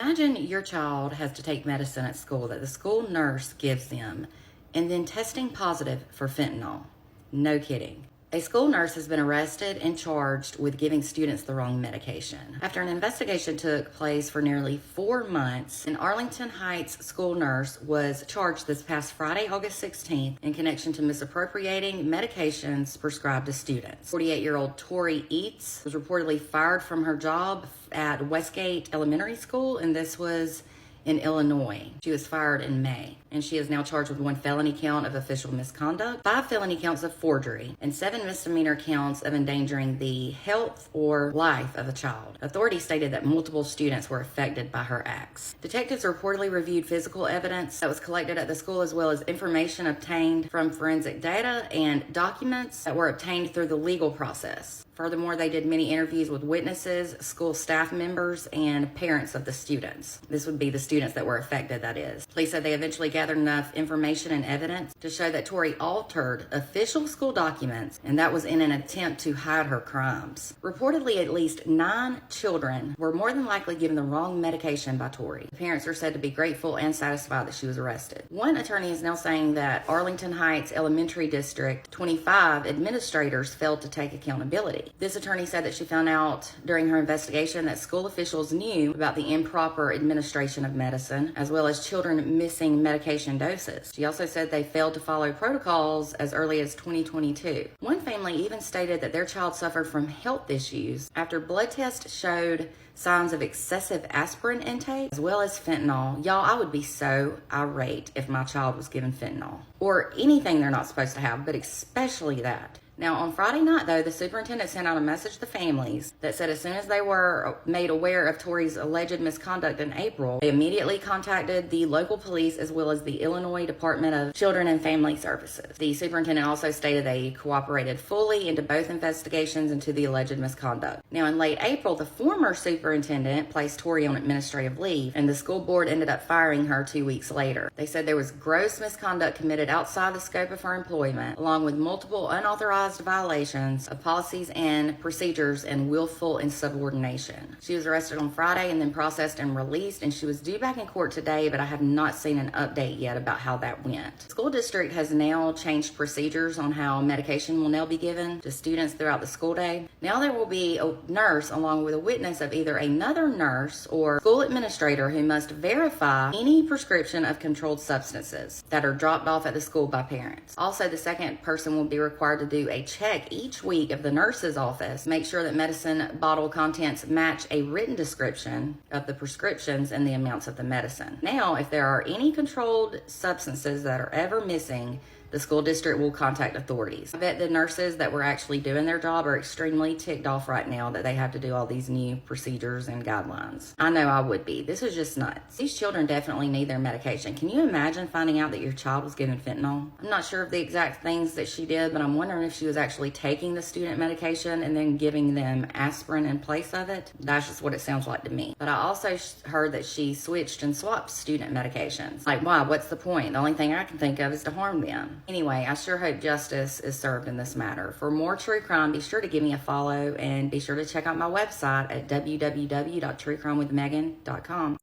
Imagine your child has to take medicine at school that the school nurse gives them and then testing positive for fentanyl. No kidding. A school nurse has been arrested and charged with giving students the wrong medication. After an investigation took place for nearly 4 months, an Arlington Heights school nurse was charged this past Friday, August 16th, in connection to misappropriating medications prescribed to students. 48-year-old Tori Eats was reportedly fired from her job at Westgate Elementary School, and this was in Illinois. She was fired in May, and she is now charged with 1 felony count of official misconduct, 5 felony counts of forgery, and 7 misdemeanor counts of endangering the health or life of a child. Authorities stated that multiple students were affected by her acts. Detectives reportedly reviewed physical evidence that was collected at the school, as well as information obtained from forensic data and documents that were obtained through the legal process. Furthermore, they did many interviews with witnesses, school staff members, and parents of the students. This would be the students that were affected, that is. Police said they eventually gathered enough information and evidence to show that Tori altered official school documents, and that was in an attempt to hide her crimes. Reportedly, at least 9 children were more than likely given the wrong medication by Tori. The parents are said to be grateful and satisfied that she was arrested. One attorney is now saying that Arlington Heights Elementary District 25 administrators failed to take accountability. This attorney said that she found out during her investigation that school officials knew about the improper administration of medicine, as well as children missing medication doses. She also said they failed to follow protocols as early as 2022. One family even stated that their child suffered from health issues after blood tests showed signs of excessive aspirin intake, as well as fentanyl. Y'all, I would be so irate if my child was given fentanyl, or anything they're not supposed to have, but especially that. Now, on Friday night, though, the superintendent sent out a message to families that said as soon as they were made aware of Tori's alleged misconduct in April, they immediately contacted the local police as well as the Illinois Department of Children and Family Services. The superintendent also stated they cooperated fully into both investigations into the alleged misconduct. Now, in late April, the former superintendent placed Tori on administrative leave, and the school board ended up firing her 2 weeks later. They said there was gross misconduct committed outside the scope of her employment, along with multiple unauthorized violations of policies and procedures and willful insubordination. She was arrested on Friday and then processed and released, and she was due back in court today, but I have not seen an update yet about how that went. The school district has now changed procedures on how medication will now be given to students throughout the school day. Now there will be a nurse along with a witness of either another nurse or school administrator who must verify any prescription of controlled substances that are dropped off at the school by parents. Also, the second person will be required to do a check each week of the nurse's office, make sure that medicine bottle contents match a written description of the prescriptions and the amounts of the medicine. Now, if there are any controlled substances that are ever missing, the school district will contact authorities. I bet the nurses that were actually doing their job are extremely ticked off right now that they have to do all these new procedures and guidelines. I know I would be. This is just nuts. These children definitely need their medication. Can you imagine finding out that your child was given fentanyl? I'm not sure of the exact things that she did, but I'm wondering if she was actually taking the student medication and then giving them aspirin in place of it. That's just what it sounds like to me. But I also heard that she switched and swapped student medications. Like, why? What's the point? The only thing I can think of is to harm them. Anyway, I sure hope justice is served in this matter. For more true crime, be sure to give me a follow and be sure to check out my website at www.truecrimewithmegan.com.